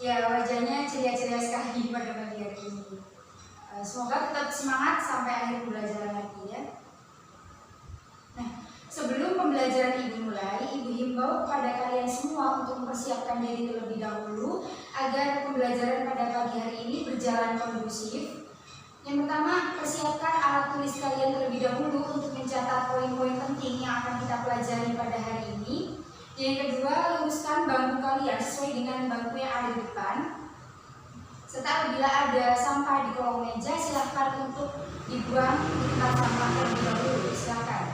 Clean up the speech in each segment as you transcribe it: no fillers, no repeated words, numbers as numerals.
Ya, wajahnya ceria-ceria sekali pada pagi hari ini. Semoga tetap semangat sampai akhir pembelajaran nanti ya. Nah, sebelum pembelajaran ini mulai, Ibu himbau kepada kalian semua untuk mempersiapkan diri terlebih dahulu agar pembelajaran pada pagi hari ini berjalan kondusif. Yang pertama, persiapkan alat tulis kalian terlebih dahulu untuk mencatat poin-poin penting yang akan kita pelajari pada hari ini. Yang kedua, luruskan bangku kalian sesuai dengan bangku yang ada di depan. Serta apabila ada sampah di kolong meja, silahkan untuk dibuang di tempat sampah terlebih dahulu. Silahkan.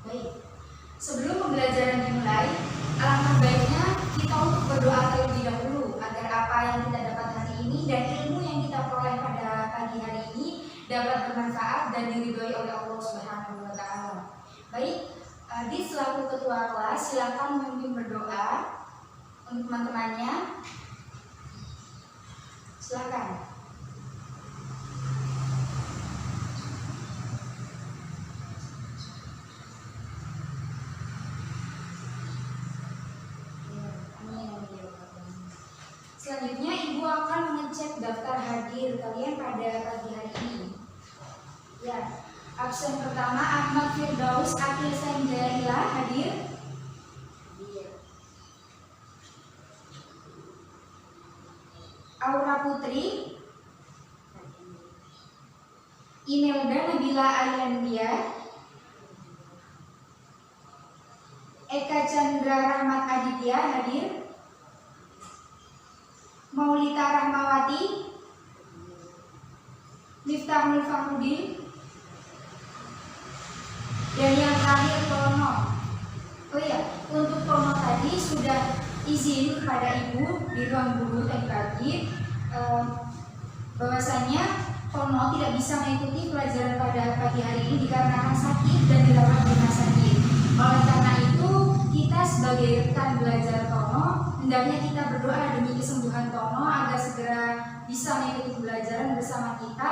Baik. Sebelum pembelajaran dimulai, alangkah baiknya kita untuk berdoa terlebih dahulu agar apa yang kita dapat hari ini dan ilmu yang kita peroleh pada pagi hari ini dapat bermanfaat dan diridhoi oleh Allah Subhanahu wa taala. Baik, Adit selaku ketua kelas silakan memimpin berdoa untuk teman-temannya. Silakan. Selanjutnya Ibu akan mengecek daftar hadir kalian pada pagi hari ini. Ya, absen pertama Ahmad Firdaus Akil Sanjaila hadir. Aura Putri, Imelda Nabila Aylandia, Eka Chandra Rahmat Aditya hadir. Maulita Rahmawati, Miftahul Fahudin, dan yang terakhir Tono. Oh iya, untuk Tono tadi sudah izin kepada Ibu di ruang guru tadi pagi bahwasanya Tono tidak bisa mengikuti pelajaran pada pagi hari ini dikarenakan sakit dan dirawat di rumah sakit. Oleh karena itu, kita sebagai rekan belajar Tono hendaknya kita berdoa demi kesembuhan Tono agar segera bisa mengikuti pembelajaran bersama kita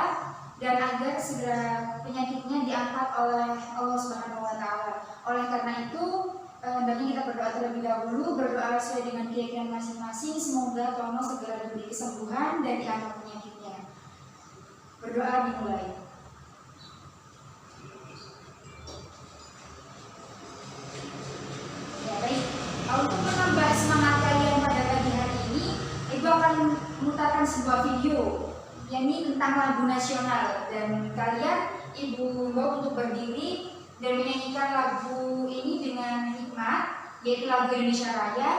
dan agar segera penyakitnya diangkat oleh Allah Subhanahu wa taala. Oleh karena itu, hendaknya kita berdoa terlebih dahulu, berdoa sesuai dengan keyakinan masing-masing, semoga Tono segera diberi kesembuhan dan diangkat penyakitnya. Berdoa dimulai. Ya, baik. Untuk menambah semangat kalian pada pagi hari ini, Ibu akan memutarkan sebuah video yakni tentang lagu nasional dan kalian Ibu mau untuk berdiri dan menyanyikan lagu ini dengan hikmat, yaitu lagu Indonesia Raya.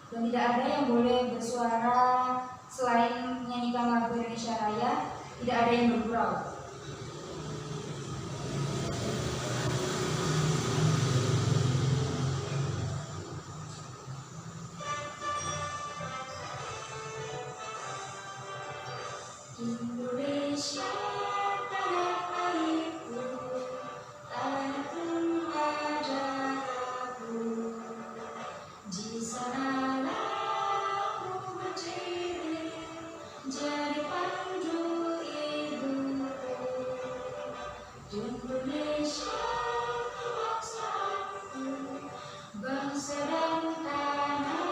Dan tidak ada yang boleh bersuara selain menyanyikan lagu Indonesia Raya, tidak ada yang bergurau. Indonesia tanah airku, tanahku negaraku, di sanalah aku berdiri, jadi pandu ibuku. Indonesia bangsaku, bangsa dan tanah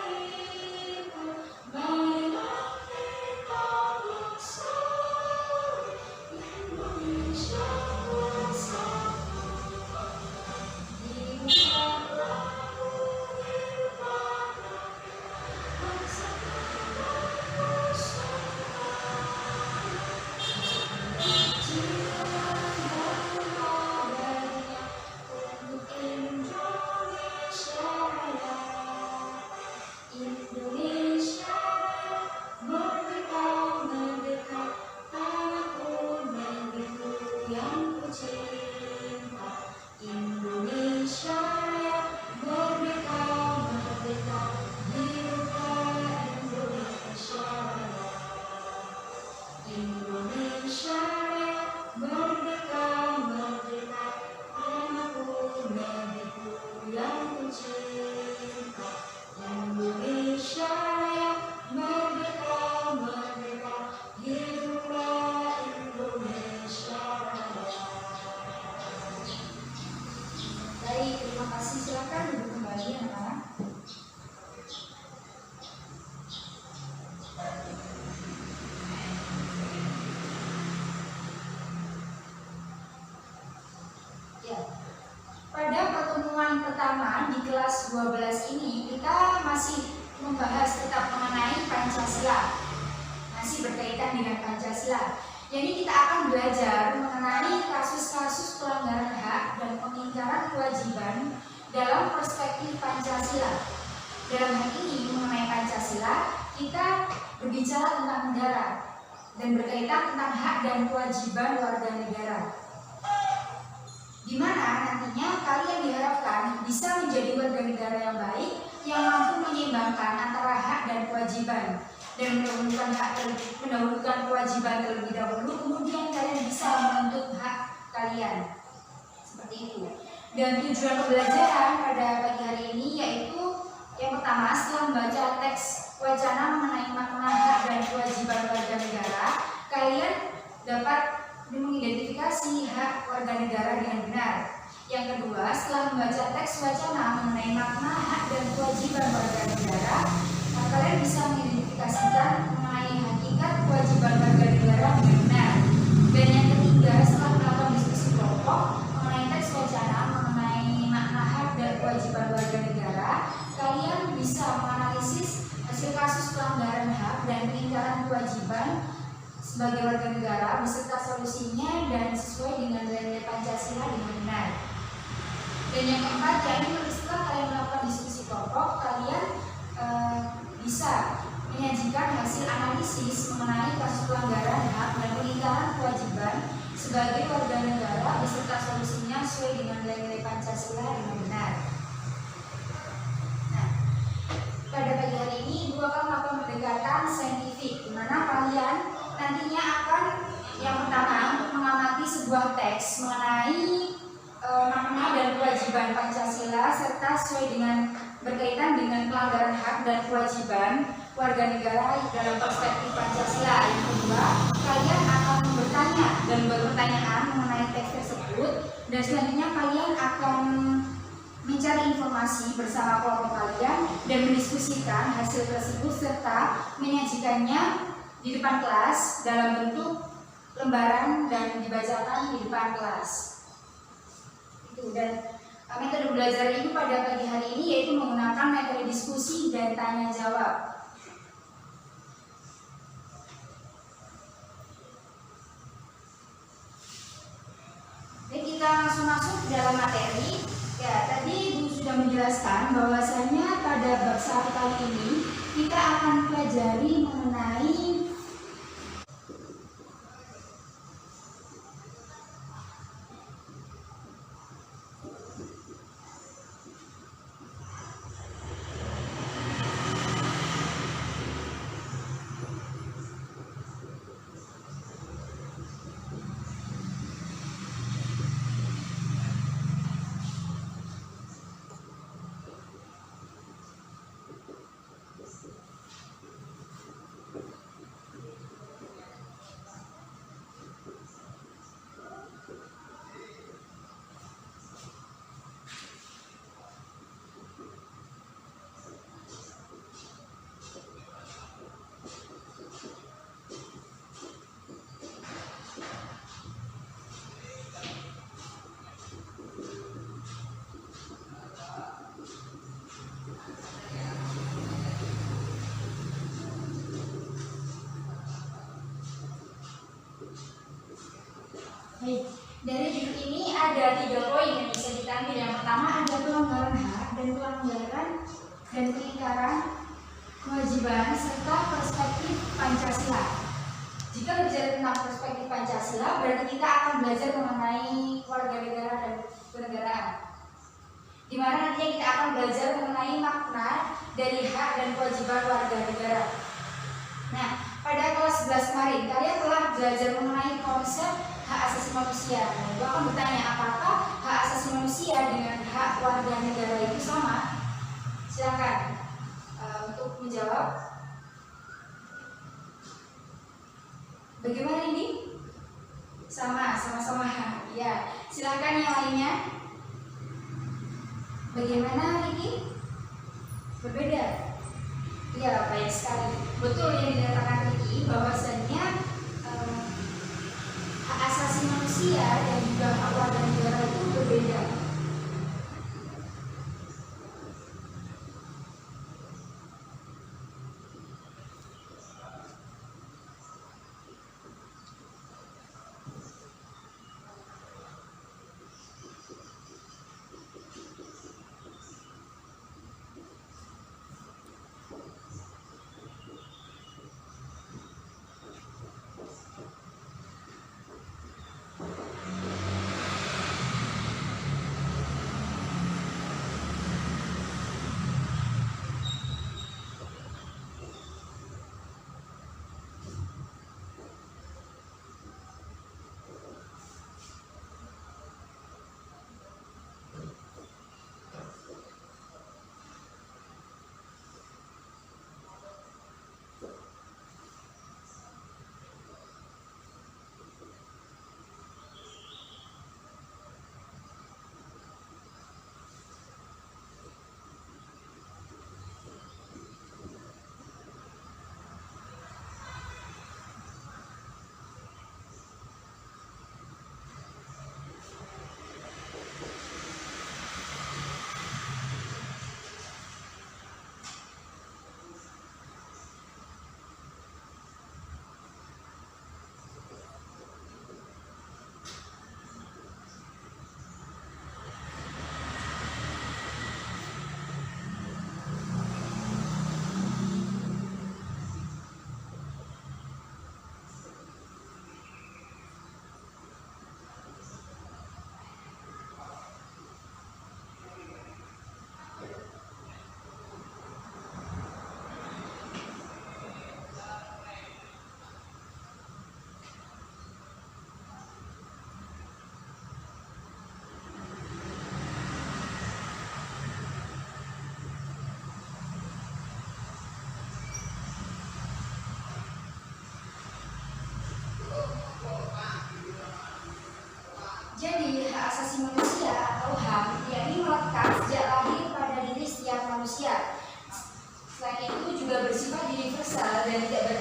airku, marilah kita pertemuan pertama di kelas 12 ini kita masih membahas tetap mengenai Pancasila, masih berkaitan dengan Pancasila. Jadi kita akan belajar mengenai kasus-kasus pelanggaran hak dan pengingkaran kewajiban dalam perspektif Pancasila. Dalam hal ini mengenai Pancasila, kita berbicara tentang negara dan berkaitan tentang hak dan kewajiban warga negara, di mana nantinya kalian diharapkan bisa menjadi warga negara yang baik, yang mampu menyeimbangkan antara hak dan kewajiban, dan mendahulukan kewajiban terlebih dahulu, kemudian kalian bisa menuntut hak kalian. Seperti itu. Dan tujuan pembelajaran pada pagi hari ini yaitu yang pertama, setelah membaca teks wacana mengenai makna hak dan kewajiban warga negara, kalian dapat mengidentifikasi hak warga negara dengan benar. Yang kedua, setelah membaca teks wacana mengenai makna hak dan kewajiban warga negara, kalian bisa mengidentifikasikan mengenai hakikat kewajiban warga negara dengan benar. Dan yang ketiga, setelah melakukan diskusi kelompok mengenai teks wacana mengenai makna hak dan kewajiban warga negara, kalian bisa menganalisis hasil kasus pelanggaran hak dan pengingkaran kewajiban sebagai warga negara beserta solusinya dan sesuai dengan nilai Pancasila dengan benar. Dan yang keempat, yaitu setelah kalian melakukan diskusi kelompok, kalian bisa menyajikan hasil analisis mengenai kasus pelanggaran hak dan pengingkaran kewajiban sebagai warga negara beserta solusinya sesuai dengan nilai Pancasila dengan benar. Nah, pada pagi hari ini Ibu akan melakukan pendekatan saintifik, di mana kalian nantinya akan yang pertama mengamati sebuah teks mengenai makna dan kewajiban Pancasila serta sesuai dengan berkaitan dengan pelanggaran hak dan kewajiban warga negara dalam perspektif Pancasila. Yang kedua, kalian akan bertanya dan berpertanyaan mengenai teks tersebut, dan selanjutnya kalian akan mencari informasi bersama kelompok kalian dan mendiskusikan hasil tersebut serta menyajikannya di depan kelas dalam bentuk lembaran dan dibacakan di depan kelas. Dan metode belajar ini pada pagi hari ini yaitu menggunakan metode diskusi dan tanya jawab. Jadi kita langsung masuk ke dalam materi. Ya, tadi Ibu sudah menjelaskan bahwasanya pada bab 1 kali ini kita akan pelajari mengenai dari judul ini ada 3 poin yang bisa diambil. Yang pertama ada pelanggaran hak dan pengingkaran kewajiban serta perspektif Pancasila. Jika berbicara tentang perspektif Pancasila, berarti kita akan belajar mengenai warga negara dan kenegaraan, di mana nantinya kita akan belajar mengenai makna dari hak dan kewajiban warga negara. Nah, pada kelas 11 kemarin kalian telah belajar mengenai konsep hak asasi manusia. Nah, Ibu akan bertanya, apakah hak asasi manusia dengan hak warga negara itu sama? Silakan untuk menjawab. Bagaimana ini? Sama-sama. Ya, silakan yang lainnya. Bagaimana ini? Berbeda. Ya, baik sekali. Betul yang dikatakan Riki, bahwasannya hak asasi manusia dan juga hak warga negara itu berbeda.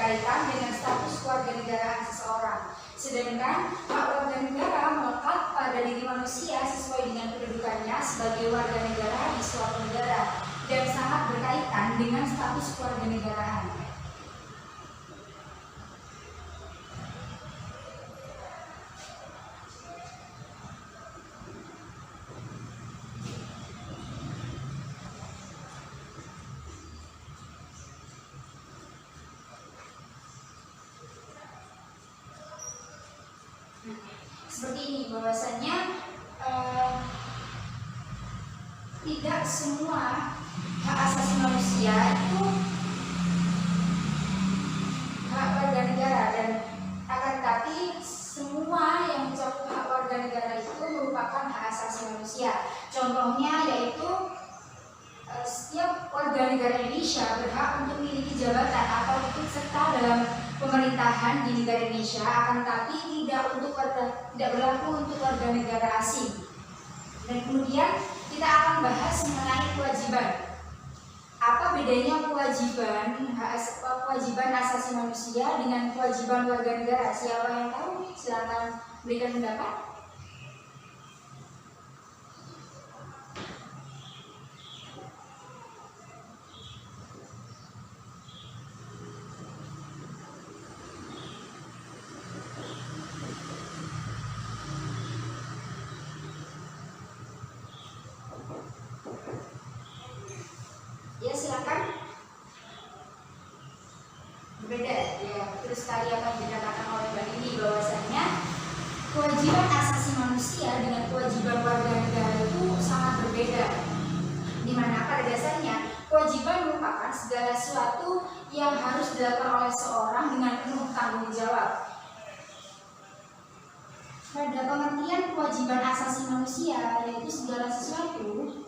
berkaitan dengan status kewarganegaraan seseorang. Sedangkan hak warga negara melekat pada diri manusia sesuai dengan kedudukannya sebagai warga negara di suatu negara dan sangat berkaitan dengan status kewarganegaraan. Seperti ini, bahwasanya tidak semua hak asasi manusia itu hak warga negara, dan akan tetapi semua yang mencakup hak warga negara itu merupakan hak asasi manusia. Contohnya yaitu setiap warga negara Indonesia berhak untuk memiliki jabatan atau ikut serta dalam pemerintahan di negara Indonesia, akan tetapi tidak berlaku untuk warga negara asing. Dan kemudian kita akan bahas mengenai kewajiban. Apa bedanya kewajiban asasi manusia dengan kewajiban warga negara? Siapa yang tahu? Silakan berikan pendapat. Ya, silakan. Berbeda ya, terus sekali apa yang dikatakan oleh Mbak ini, bahwasanya kewajiban asasi manusia dengan kewajiban warga negara itu sangat berbeda. Di mana pada dasarnya kewajiban merupakan segala sesuatu yang harus dilakukan oleh seorang dengan penuh tanggung jawab. Pada pengertian kewajiban asasi manusia yaitu segala sesuatu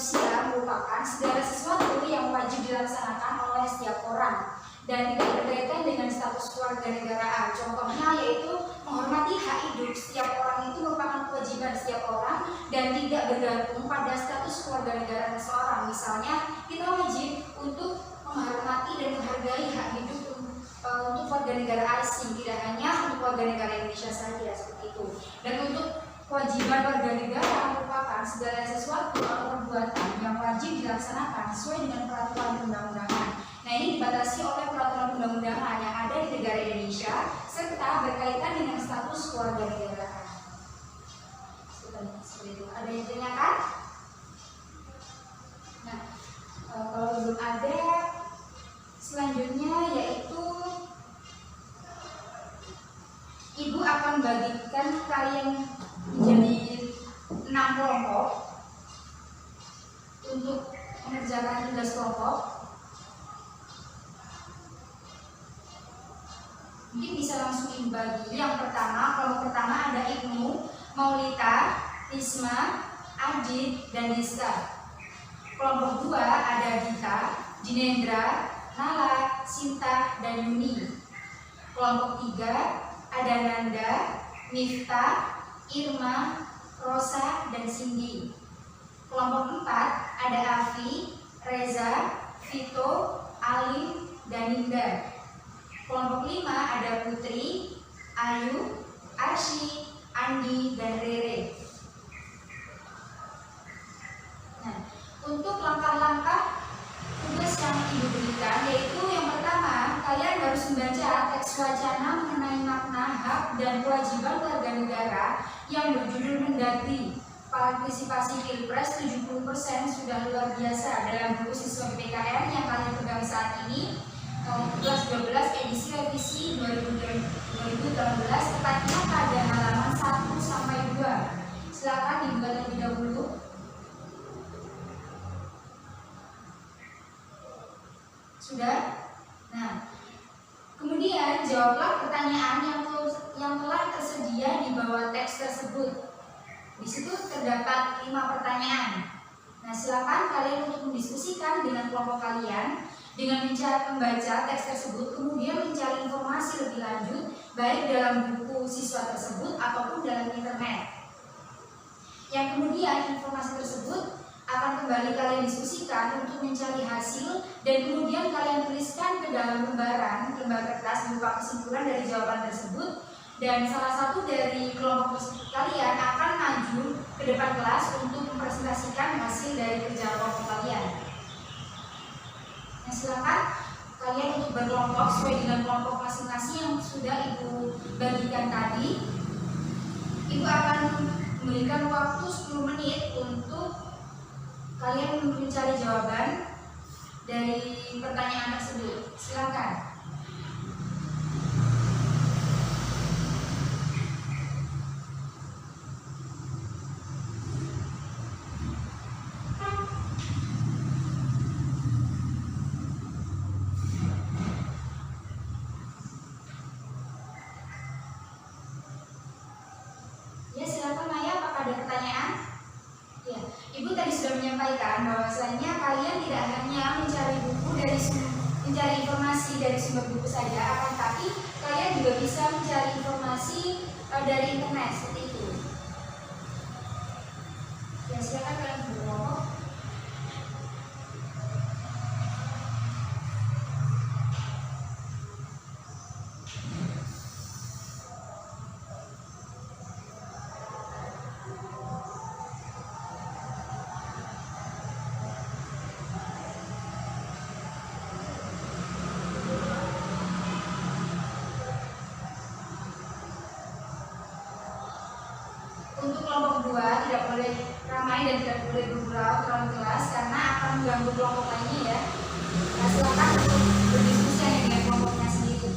manusia merupakan segala sesuatu yang wajib dilaksanakan oleh setiap orang dan tidak berkaitan dengan status kewarganegaraan. Contohnya yaitu menghormati hak hidup setiap orang itu merupakan kewajiban setiap orang dan tidak bergantung pada status kewarganegaraan seseorang. Misalnya kita wajib untuk menghormati dan menghargai hak hidup untuk warga negara asing, tidak hanya untuk warga negara Indonesia saja seperti itu. Dan untuk kewajiban warga negara merupakan segala sesuatu atau perbuatan yang wajib dilaksanakan sesuai dengan peraturan perundang-undangan. Nah, ini dibatasi oleh peraturan perundang-undangan yang ada di negara Indonesia serta berkaitan dengan status kewarganegaraan. Seperti itu. Ada yang ditanyakan? Nah, kalau belum ada, selanjutnya yaitu Ibu akan bagikan kalian menjadi 6 kelompok untuk mengerjakan tugas kelompok. Mungkin bisa langsung dibagi. Yang pertama, kelompok pertama Risma, Adit, dan Dista. Kelompok 2 ada Gita, Dinendra, Nala, Sinta, dan Yuni. Kelompok 3 ada Nanda, Miftah, Irma, Rosa, dan Cindy. Kelompok 4 ada Afi, Reza, Vito, Alim, dan Ninda. Kelompok 5 ada Putri, Ayu, Arsy, Andi, dan Rere. Nah, untuk langkah-langkah tugas yang Ibu berikan yaitu yang pertama, kalian harus membaca teks wacana mengenai makna, hak, dan kewajiban warga negara yang berjudul Mendagri. Partisipasi Pilpres 70% sudah luar biasa dalam buku siswa PKN yang kalian pegang saat ini, kelas 12 edisi revisi 2013, tepatnya pada halaman 1 sampai 2. Silakan dibuka terlebih dahulu. Sudah? Nah, kemudian jawablah pertanyaan yang telah tersedia di bawah teks tersebut. Di situ terdapat 5 pertanyaan. Nah, silakan kalian untuk mendiskusikan dengan kelompok kalian dengan membaca teks tersebut, kemudian mencari informasi lebih lanjut baik dalam buku siswa tersebut ataupun dalam internet. Yang kemudian informasi tersebut akan kembali kalian diskusikan untuk mencari hasil dan kemudian kalian tuliskan ke dalam lembar kertas berupa kesimpulan dari jawaban tersebut, dan salah satu dari kelompok tersebut kalian akan maju ke depan kelas untuk mempresentasikan hasil dari kerja kelompok kalian. Nah, silakan kalian untuk berkelompok sesuai dengan kelompok masing-masing yang sudah Ibu bagikan tadi. Ibu akan memberikan waktu 10 menit untuk kalian mencari jawaban dari pertanyaan tersebut. Silakan. Ya, silakan Maya, apakah ada pertanyaan? Ya, Ibu tadi sudah menyampaikan bahwasanya kalian tidak hanya mencari informasi dari sumber buku saja, akan tapi kalian juga bisa mencari informasi dari internet seperti itu. Ya, silakan kalian berkelompok. Untuk kelompok 2 tidak boleh ramai dan tidak boleh bergurau terlalu keras karena akan mengganggu kelompok lainnya ya. Nah, silakan untuk berdiskusi hanya dengan kelompoknya sendiri.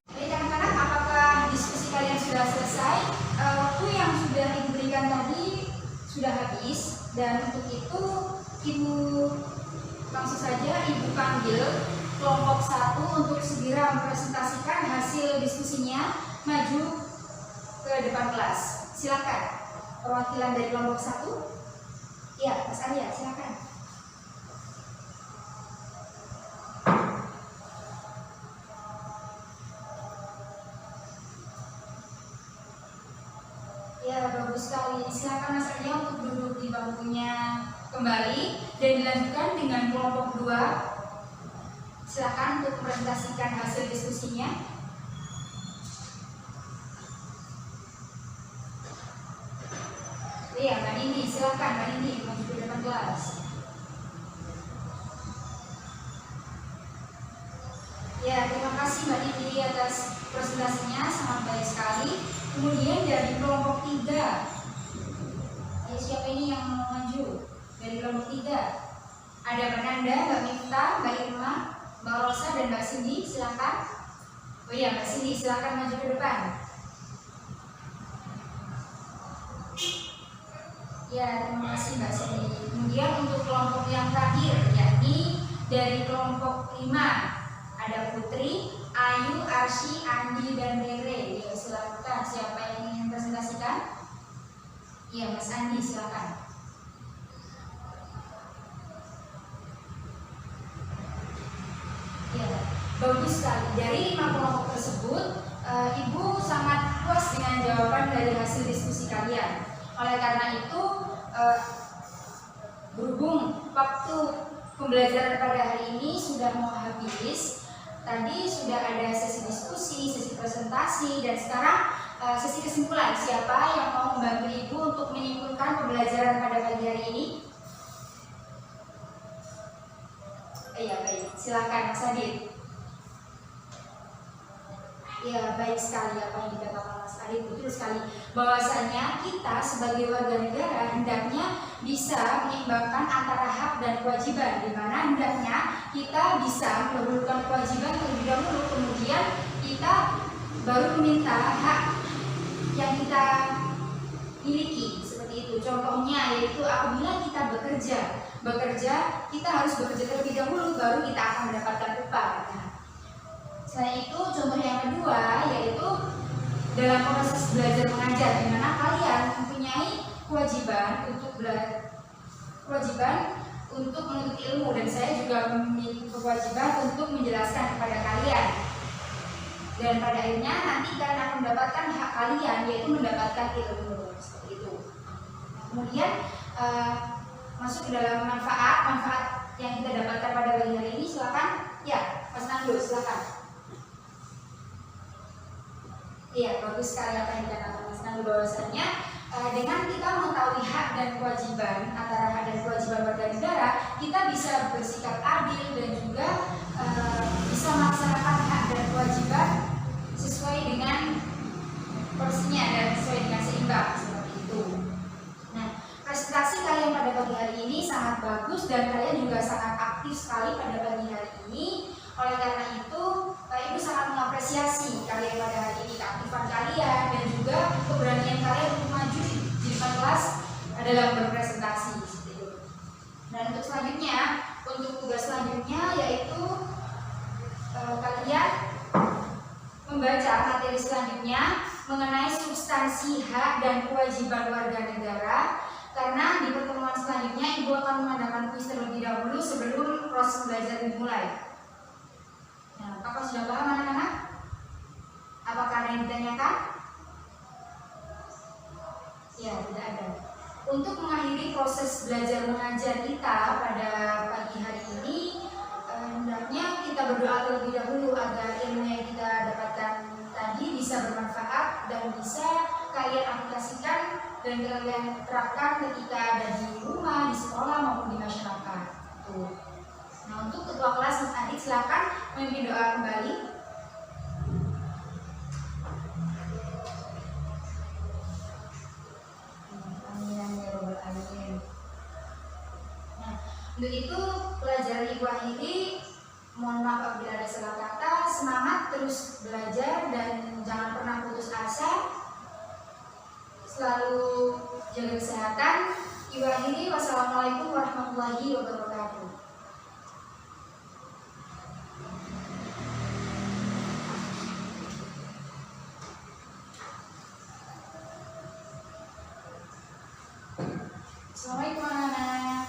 Baik anak-anak, apakah diskusi kalian sudah selesai? Waktu yang sudah diberikan tadi sudah habis. Dan untuk itu Ibu langsung saja Ibu panggil kelompok 1 untuk segera mempresentasikan hasil diskusinya maju ke depan kelas. Silakan perwakilan dari kelompok 1. Ya, Mas Arya, silakan. Ya, bagus sekali. Silakan Mas Arya untuk duduk di bangkunya kembali dan dilanjutkan dengan kelompok 2. Silakan untuk mempresentasikan hasil diskusinya. Iya, Mbak Nini, silakan Mbak Nini maju ke depan kelas. Ya, terima kasih Mbak Nini atas presentasinya, sangat baik sekali. Kemudian dari kelompok 3, ya, siapa ini yang mau maju? Dari kelompok 3 ada Mbak Nanda, Mbak Miftah, Mbak Irma, Mbak Rosa, dan Mbak Cindy. Silakan. Oh iya, Mbak Cindy, silakan maju ke depan. Ya, terima kasih Mbak Cindy. Kemudian untuk kelompok yang terakhir, yakni dari kelompok 5 ada Putri, Ayu, Arsy, Andi, dan Rere. Ya, silakan siapa yang ingin presentasikan? Ya, Mas Andi silakan. Ya, bagus sekali. Dari 5 kelompok tersebut, Ibu sangat puas dengan jawaban dari hasil diskusi kalian. Oleh karena itu, berhubung waktu pembelajaran pada hari ini sudah mau habis, tadi sudah ada sesi diskusi, sesi presentasi, dan sekarang sesi kesimpulan. Siapa yang mau membantu Ibu untuk menyimpulkan pembelajaran pada pagi hari ini? Iya, baik. Silakan Mas Adit. Ya, baik sekali apa yang dikatakan Mas Adit, betul sekali. Bahwasanya kita sebagai warga negara hendaknya bisa menyeimbangkan antara hak dan kewajiban, di mana hendaknya kita bisa mendahulukan kewajiban terlebih dahulu, kemudian kita baru meminta hak yang kita miliki. Seperti itu. Contohnya yaitu apabila kita bekerja kita harus bekerja terlebih dahulu, baru kita akan mendapatkan upah. Nah, selain itu, contoh yang kedua yaitu dalam proses belajar mengajar, di mana kalian mempunyai kewajiban untuk menuntut ilmu, dan saya juga memiliki kewajiban untuk menjelaskan kepada kalian. Dan pada akhirnya nanti kalian akan mendapatkan hak kalian, yaitu mendapatkan ilmu. Seperti itu. Nah, kemudian masuk ke dalam manfaat yang kita dapatkan pada pagi hari ini. Silakan, ya, Mas Nando, silakan. Iya, bagus sekali apa yang dikatakan Mas Nando, bahwasanya dengan kita mengetahui hak dan kewajiban, antara hak dan kewajiban warga negara, kita bisa bersikap adil dan juga bisa melaksanakan hak dan kewajiban sesuai dengan porsinya dan sesuai dengan seimbang, seperti itu. Nah, presentasi kalian pada pagi hari ini sangat bagus dan kalian juga sangat aktif sekali pada pagi hari ini. Oleh karena itu, Ibu sangat mengapresiasi kalian pada hari ini, keaktifan kalian dan juga keberanian kalian untuk maju di depan kelas dalam berpresentasi. Gitu. Dan untuk selanjutnya, untuk tugas selanjutnya yaitu kalian membaca materi selanjutnya mengenai substansi hak dan kewajiban warga negara. Karena di pertemuan selanjutnya Ibu akan mengadakan kuis terlebih dahulu sebelum proses belajar dimulai. Nah, apakah sudah paham anak-anak? Apakah ada yang ditanyakan? Ya, tidak ada. Untuk mengakhiri proses belajar mengajar kita pada pagi hari ini, hendaknya kita berdoa terlebih dahulu agar ilmu yang kita dapatkan tadi bisa bermanfaat dan bisa kalian aplikasikan dan kalian terapkan ketika ada di rumah, di sekolah maupun di masyarakat. Tuh. Nah, untuk ketua kelas Mas Adit, silakan memimpin doa kembali. Amin ya robbal alamin. Nah, untuk itu pelajaran Ibu akhiri. Mohon maaf apabila ada salah kata. Semangat terus belajar dan jangan pernah putus asa. Selalu jaga kesehatan. Ibu akhiri. Wassalamualaikum warahmatullahi wabarakatuh. Assalamualaikum anak-anak.